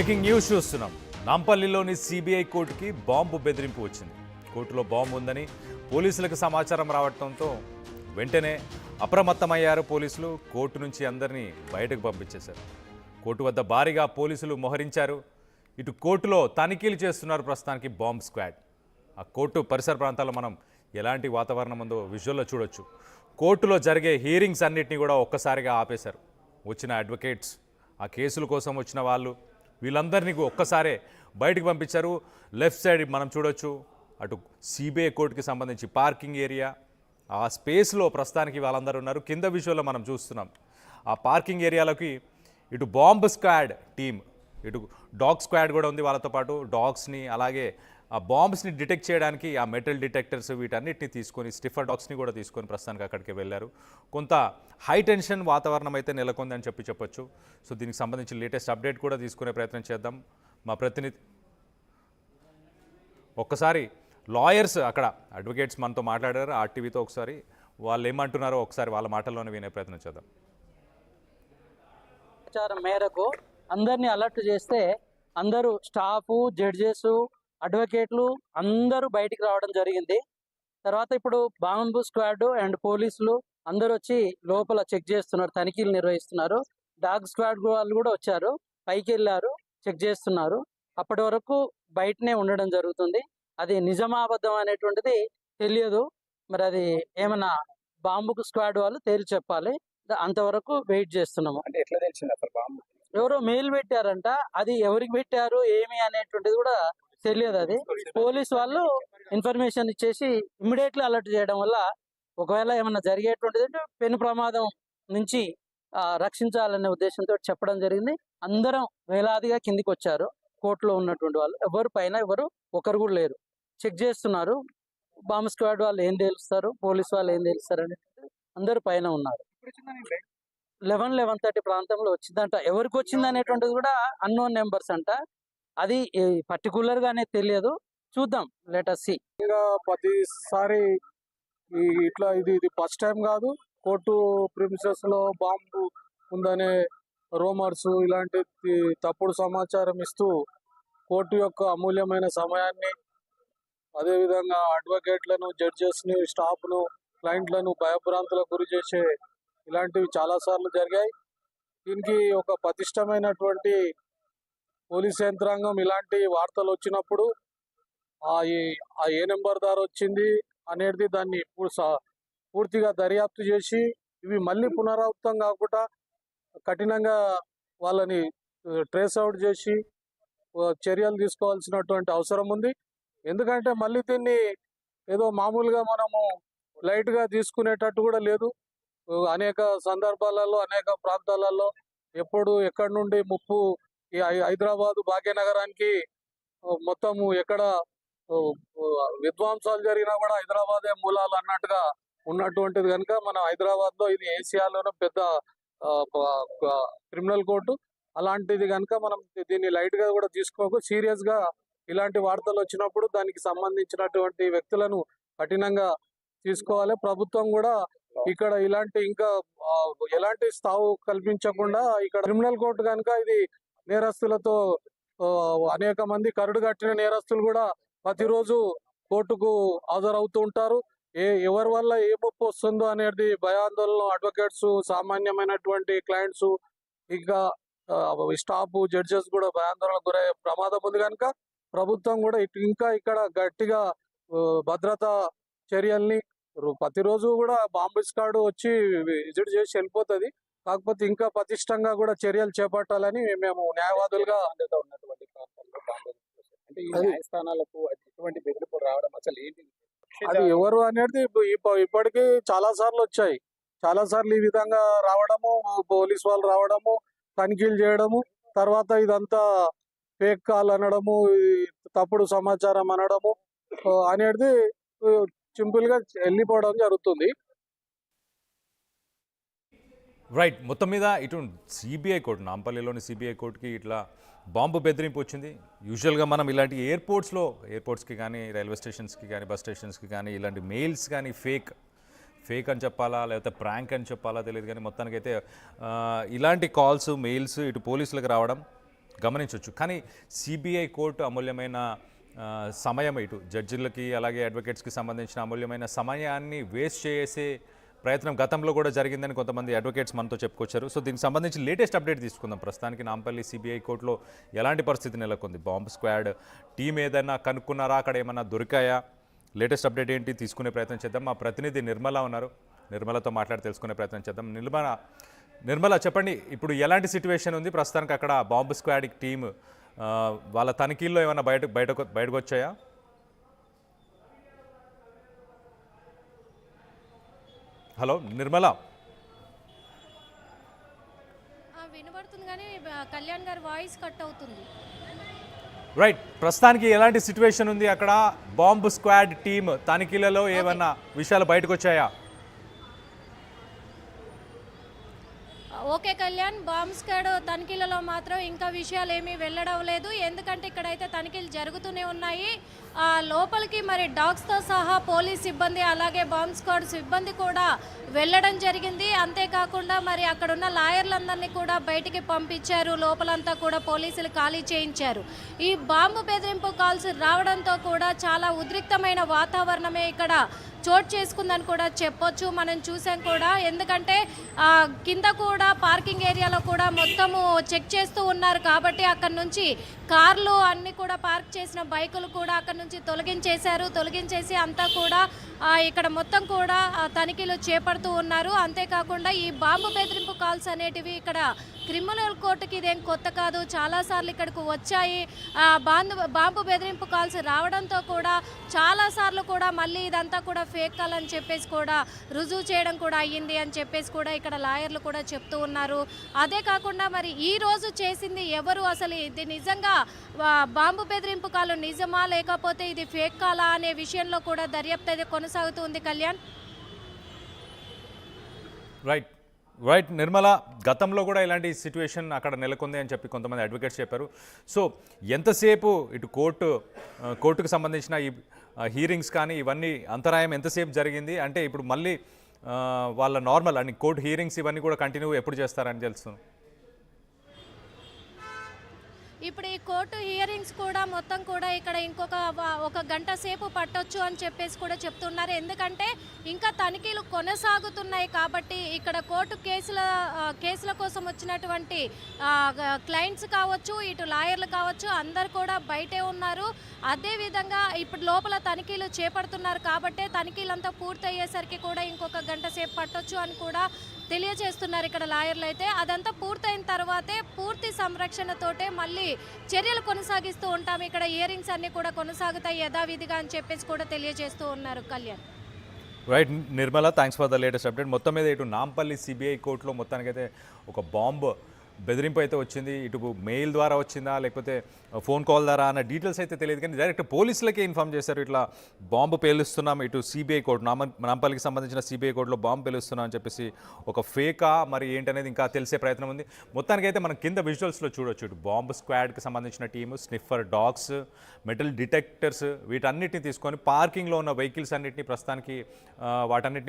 Breaking news చూస్తున్నాం. నాంపల్లిలోని CBI కోర్టుకి bomb బెదిరింపు వచ్చింది. కోర్టులో బాంబు ఉందని పోలీసులకు సమాచారం రావడంతో వెంటనే అప్రమత్తమయ్యారు పోలీసులు. కోర్టు నుంచి అందరినీ బయటకు పంపించేశారు. కోర్టు వద్ద భారీగా పోలీసులు మోహరించారు. ఇటు కోర్టులో తనిఖీలు చేస్తున్నారు ప్రస్తుతానికి బాంబ్ స్క్వాడ్. ఆ కోర్టు పరిసర ప్రాంతాల్లో మనం ఎలాంటి వాతావరణం ఉందో విజువల్లో చూడొచ్చు. కోర్టులో జరిగే హీరింగ్స్ అన్నిటినీ కూడా ఒక్కసారిగా ఆపేశారు. వచ్చిన అడ్వకేట్స్, ఆ కేసుల కోసం వచ్చిన వాళ్ళు, వీళ్ళందరినీ ఒక్కసారే బయటకు పంపించారు. లెఫ్ట్ సైడ్ మనం చూడొచ్చు, అటు సిబిఐ కోర్టుకి సంబంధించి పార్కింగ్ ఏరియా, ఆ స్పేస్లో ప్రస్తుతానికి వాళ్ళందరూ ఉన్నారు. కింద విజువల్లో మనం చూస్తున్నాం. ఆ పార్కింగ్ ఏరియాలోకి ఇటు బాంబ్ స్క్వాడ్ టీమ్, ఇటు డాగ్ స్క్వాడ్ కూడా ఉంది. వాళ్ళతో పాటు డాగ్స్ని, అలాగే ఆ బాంబ్స్ని డిటెక్ట్ చేయడానికి ఆ మెటల్ డిటెక్టర్స్ వీటన్నిటిని తీసుకొని, స్టిఫర్ డాగ్స్ని కూడా తీసుకొని ప్రస్తుతానికి అక్కడికి వెళ్ళారు. కొంత హై టెన్షన్ వాతావరణం అయితే నెలకొంది అని చెప్పొచ్చు. సో దీనికి సంబంధించి లేటెస్ట్ అప్డేట్ కూడా తీసుకునే ప్రయత్నం చేద్దాం. మా ప్రతినిధి ఒక్కసారి లాయర్స్, అక్కడ అడ్వకేట్స్ మనతో మాట్లాడారు ఆర్టీవీతో. ఒకసారి వాళ్ళు ఏమంటున్నారో ఒకసారి వాళ్ళ మాటల్లోనే వినే ప్రయత్నం చేద్దాం. సమాచారం మేరకు అందరినీ అలర్ట్ చేస్తే అందరూ స్టాఫ్, జడ్జెస్, అడ్వకేట్లు అందరూ బయటికి రావడం జరిగింది. తర్వాత ఇప్పుడు బాంబు స్క్వాడ్ అండ్ పోలీసులు అందరూ వచ్చి లోపల చెక్ చేస్తున్నారు, తనిఖీలు నిర్వహిస్తున్నారు. డాగ్ స్క్వాడ్ వాళ్ళు కూడా వచ్చారు, పైకి వెళ్ళారు, చెక్ చేస్తున్నారు. అప్పటి వరకు బయటనే ఉండడం జరుగుతుంది. అది నిజమా అబద్ధం అనేటువంటిది తెలియదు. మరి అది ఏమన్నా బాంబుకు స్క్వాడ్ వాళ్ళు తేల్చి చెప్పాలి. అంతవరకు వెయిట్ చేస్తున్నాము. అంటే ఎట్లా తెలిసింది అసలు బాంబు? ఎవరో మెయిల్ పెట్టారంట, అది ఎవరికి పెట్టారు ఏమి అనేటువంటిది కూడా తెలియదు. అది పోలీస్ వాళ్ళు ఇన్ఫర్మేషన్ ఇచ్చేసి ఇమ్మీడియట్లీ అలర్ట్ చేయడం వల్ల ఒకవేళ ఏమన్నా జరిగేటువంటిది అంటే పెను ప్రమాదం నుంచి రక్షించాలనే ఉద్దేశంతో చెప్పడం జరిగింది. అందరం వేలాదిగా కిందికి వచ్చారు. కోర్టులో ఉన్నటువంటి వాళ్ళు ఎవరు పైన ఎవరు ఒకరు కూడా లేరు. చెక్ చేస్తున్నారు. బాంబ్ స్క్వాడ్ వాళ్ళు ఏం తెలుస్తారు, పోలీస్ వాళ్ళు ఏం తెలుస్తారు అనేది అందరూ పైన ఉన్నారు. 11-11:30 ప్రాంతంలో వచ్చిందంట. ఎవరికి వచ్చింది అనేటువంటిది కూడా అన్నోన్ నెంబర్స్ అంట. అది పర్టికులర్ గానే తెలియదు. చూద్దాం, లెట్ us see. ప్రతిసారి ఇట్లా ఇది ఫస్ట్ టైం కాదు. కోర్టు ప్రిమిసెస్ లో బాంబు ఉందనే రూమర్స్, ఇలాంటి తప్పుడు సమాచారం ఇస్తూ కోర్టు యొక్క అమూల్యమైన సమయాన్ని, అదేవిధంగా అడ్వకేట్లను, జడ్జెస్ని, స్టాఫ్ను, క్లయింట్లను భయభ్రాంతులకు గురి చేసే ఇలాంటివి చాలాసార్లు జరిగాయి. దీనికి ఒక పటిష్టమైనటువంటి పోలీస్ యంత్రాంగం ఇలాంటి వార్తలు వచ్చినప్పుడు ఆ ఏ నెంబర్ దారి వచ్చింది అనేది దాన్ని పూర్తిగా దర్యాప్తు చేసి ఇవి మళ్ళీ పునరావృతం కాకుండా కఠినంగా వాళ్ళని ట్రేస్ అవుట్ చేసి చర్యలు తీసుకోవాల్సినటువంటి అవసరం ఉంది. ఎందుకంటే మళ్ళీ దీన్ని ఏదో మామూలుగా మనము లైట్గా తీసుకునేటట్టు కూడా లేదు. అనేక సందర్భాలలో, అనేక ప్రాంతాలలో ఎప్పుడు ఎక్కడి నుండి ముప్పు ఈ హైదరాబాద్ భాగ్యనగరానికి మొత్తము ఎక్కడ విధ్వంసాలు జరిగినా కూడా హైదరాబాదే మూలాలు అన్నట్టుగా ఉన్నటువంటిది కనుక మన హైదరాబాద్ లో ఇది ఏషియాలోనే పెద్ద క్రిమినల్ కోర్టు. అలాంటిది కనుక మనం దీన్ని లైట్ గా కూడా తీసుకోకు, సీరియస్ గా ఇలాంటి వార్తలు వచ్చినప్పుడు దానికి సంబంధించినటువంటి వ్యక్తులను కఠినంగా తీసుకోవాలి. ప్రభుత్వం కూడా ఇక్కడ ఇలాంటి ఇంకా ఎలాంటి స్థావు కల్పించకుండా ఇక్కడ క్రిమినల్ కోర్టు కనుక ఇది నేరస్తులతో అనేక మంది కరుడు కట్టిన నేరస్తులు కూడా ప్రతిరోజు కోర్టుకు హాజరవుతూ ఉంటారు. ఎవరి వల్ల ఏ ముప్పు వస్తుందో అనేది భయాందోళన అడ్వకేట్స్, సామాన్యమైనటువంటి క్లయింట్స్, ఇంకా స్టాఫ్, జడ్జెస్ కూడా భయాందోళనకు గురయ్యే ప్రమాదం ఉంది. కనుక ప్రభుత్వం కూడా ఇంకా ఇక్కడ గట్టిగా భద్రతా చర్యల్ని, ప్రతిరోజు కూడా బాంబు స్క్వాడ్ వచ్చి విజిట్ చేసి వెళ్ళిపోతుంది. కాకపోతే ఇంకా పటిష్టంగా కూడా చర్యలు చేపట్టాలని మేము న్యాయవాదులుగా ఉన్నటువంటి ప్రాంతాల్లో బాంబు అంటే ఈ న్యాయస్థానాలకు ఎటువంటి బెదిరింపులు రావడం అసలు ఏంటి? అది ఎవరు అనేది ఇప్పటికీ చాలా సార్లు వచ్చాయి. చాలా సార్లు ఈ విధంగా రావడము, పోలీస్ వాళ్ళు రావడము, తనిఖీలు చేయడము, తర్వాత ఇదంతా ఫేక్ కాల్ అనడము, తప్పుడు సమాచారం అనడము అనేది సింపుల్ గా వెళ్ళిపోవడం జరుగుతుంది. రైట్, మొత్తం మీద ఇటు సిబిఐ కోర్టు, నాంపల్లిలోని సిబిఐ కోర్టుకి ఇట్లా బాంబు బెదిరింపు వచ్చింది. యూజువల్గా మనం ఇలాంటి ఎయిర్పోర్ట్స్కి కానీ, రైల్వే స్టేషన్స్కి కానీ, బస్ స్టేషన్స్కి కానీ ఇలాంటి మెయిల్స్ కానీ ఫేక్ అని చెప్పాలా లేకపోతే ప్రాంక్ అని చెప్పాలా తెలియదు, కానీ మొత్తానికైతే ఇలాంటి కాల్స్, మెయిల్స్ ఇటు పోలీసులకు రావడం గమనించవచ్చు. కానీ సిబిఐ కోర్టు అమూల్యమైన సమయం ఇటు జడ్జిలకి అలాగే అడ్వకేట్స్కి సంబంధించిన అమూల్యమైన సమయాన్ని వేస్ట్ చేసే ప్రయత్నం గతంలో కూడా జరిగిందని కొంతమంది అడ్వకేట్స్ మనతో చెప్పుకొచ్చారు. సో దీనికి సంబంధించి లేటెస్ట్ అప్డేట్ తీసుకుందాం. ప్రస్తుతానికి నాంపల్లి సిబిఐ కోర్టులో ఎలాంటి పరిస్థితి నెలకొంది? బాంబ్ స్క్వాడ్ టీం ఏదైనా కనుక్కున్నారా? అక్కడ ఏమన్నా దొరికాయా? లేటెస్ట్ అప్డేట్ ఏంటి తీసుకునే ప్రయత్నం చేద్దాం. మా ప్రతినిధి నిర్మల ఉన్నారు, నిర్మలతో మాట్లాడి తెలుసుకునే ప్రయత్నం చేద్దాం. నిర్మల చెప్పండి, ఇప్పుడు ఎలాంటి సిచ్యువేషన్ ఉంది ప్రస్తుతానికి అక్కడ? బాంబ్ స్క్వాడ్ టీమ్ వాళ్ళ తనిఖీల్లో ఏమైనా బయటకు వచ్చాయా? హలో నిర్మల. వినబడుతుంది కానీ కళ్యాణ్ గారి వాయిస్ కట్ అవుతుంది. రైట్, ప్రస్తుతానికి ఎలాంటి సిచ్యువేషన్ ఉంది అక్కడ? బాంబ్ స్క్వాడ్ టీమ్ తనిఖీలలో ఏమన్నా విషయాలు బయటకు వచ్చాయా? ఓకే కళ్యాణ్, బాంబ్ స్క్వాడ్ తనిఖీలలో మాత్రం ఇంకా విషయాలు ఏమీ వెళ్ళడం లేదు. ఎందుకంటే ఇక్కడైతే తనిఖీలు జరుగుతూనే ఉన్నాయి. లోపలికి మరి డాగ్స్తో సహా పోలీస్ సిబ్బంది అలాగే బాంబ్ స్క్వాడ్ సిబ్బంది కూడా వెళ్ళడం జరిగింది. అంతేకాకుండా మరి అక్కడున్న లాయర్లందరినీ కూడా బయటికి పంపించారు. లోపలంతా కూడా పోలీసులు ఖాళీ చేయించారు. ఈ బాంబు బెదిరింపు కాల్స్ రావడంతో కూడా చాలా ఉద్రిక్తమైన వాతావరణమే ఇక్కడ చోటు చేసుకుందని కూడా చెప్పొచ్చు. మనం చూసాం కూడా, ఎందుకంటే కింద కూడా పార్కింగ్ ఏరియాలో కూడా మొత్తము చెక్ చేస్తూ ఉన్నారు. కాబట్టి అక్కడ నుంచి కార్లు అన్నీ కూడా పార్క్ చేసిన బైకులు కూడా అక్కడ నుంచి తొలగించేసి అంతా కూడా ఇక్కడ మొత్తం కూడా తనిఖీలు చేపడుతూ ఉన్నారు. అంతేకాకుండా ఈ బాంబు బెదిరింపు కాల్స్ అనేటివి ఇక్కడ క్రిమినల్ కోర్టుకి ఇదేం కొత్త కాదు, చాలాసార్లు ఇక్కడికి వచ్చాయి. బాంబు బెదిరింపు కాల్స్ రావడంతో కూడా చాలాసార్లు కూడా మళ్ళీ ఇదంతా కూడా ఫేక్ కాల్ అని చెప్పేసి కూడా రుజువు చేయడం కూడా అయ్యింది అని చెప్పేసి కూడా ఇక్కడ లాయర్లు కూడా చెప్తూ ఉన్నారు. అదే కాకుండా మరి ఈ రోజు చేసింది ఎవరు, అసలు ఇది నిజంగా బాంబు బెదిరింపు కాల్ నిజమా లేకపోతే ఇది ఫేక్ కాలా అనే విషయంలో కూడా దర్యాప్తు అయితే కొనసాగుతుంది. కళ్యాణ్. రైట్ నిర్మల, గతంలో కూడా ఇలాంటి సిచ్యువేషన్ అక్కడ నెలకొంది అని చెప్పి కొంతమంది అడ్వకేట్స్ చెప్పారు. సో ఎంతసేపు ఇటు కోర్టుకు సంబంధించిన ఈ హీరింగ్స్ కానీ ఇవన్నీ అంతరాయం ఎంతసేపు జరిగింది? అంటే ఇప్పుడు మళ్ళీ వాళ్ళ నార్మల్ అని కోర్టు హీరింగ్స్ ఇవన్నీ కూడా కంటిన్యూ ఎప్పుడు చేస్తారని తెలుస్తుంది? ఇప్పుడు ఈ కోర్టు హియరింగ్స్ కూడా మొత్తం కూడా ఇక్కడ ఒక గంట సేపు పట్టొచ్చు అని చెప్పేసి కూడా చెప్తున్నారు. ఎందుకంటే ఇంకా తనిఖీలు కొనసాగుతున్నాయి కాబట్టి ఇక్కడ కోర్టు కేసుల కోసం వచ్చినటువంటి క్లయింట్స్ కావచ్చు, ఇటు లాయర్లు కావచ్చు, అందరు కూడా బయటే ఉన్నారు. అదేవిధంగా ఇప్పుడు లోపల తనిఖీలు చేపడుతున్నారు కాబట్టి తనిఖీలంతా పూర్తయ్యేసరికి కూడా ఇంకొక గంట సేపు పట్టొచ్చు అని కూడా తెలియజేస్తున్నారు ఇక్కడ లాయర్లు అయితే. అదంతా పూర్తయిన తర్వాతే పూర్తి సంరక్షణతోటే మళ్ళీ చర్యలు కొనసాగిస్తూ ఉంటాం. ఇక్కడ హియరింగ్స్ అన్ని కూడా కొనసాగుతాయి యథావిధిగా అని చెప్పేసి కూడా తెలియజేస్తూ ఉన్నారు. Kalyan. Right Nirmala, thanks for the latest update. మొత్తం మీద ఇటు నాంపల్లి సిబిఐ కోర్టులో మొత్తానికైతే ఒక బాంబు బెదిరింపు అయితే వచ్చింది. ఇటు మెయిల్ ద్వారా వచ్చిందా లేకపోతే ఫోన్ కాల్ ద్వారా అన్న డీటెయిల్స్ అయితే తెలియదు, కానీ డైరెక్ట్ పోలీసులకే ఇన్ఫామ్ చేశారు, ఇట్లా బాంబు పేలుస్తున్నాం, ఇటు సిబిఐ కోర్టు నాంపల్లికి సంబంధించిన సిబిఐ కోర్టులో బాంబు పేలుస్తున్నాం అని చెప్పేసి. ఒక ఫేకా మరి ఏంటనేది ఇంకా తెలిసే ప్రయత్నం ఉంది. మొత్తానికైతే మనం కింద విజువల్స్లో చూడొచ్చు, ఇటు బాంబు స్క్వాడ్కి సంబంధించిన team, sniffer dogs, metal detectors, వీటన్నిటిని తీసుకొని పార్కింగ్లో ఉన్న వెహికల్స్ అన్నింటినీ ప్రస్తుతానికి వాటన్నిటిని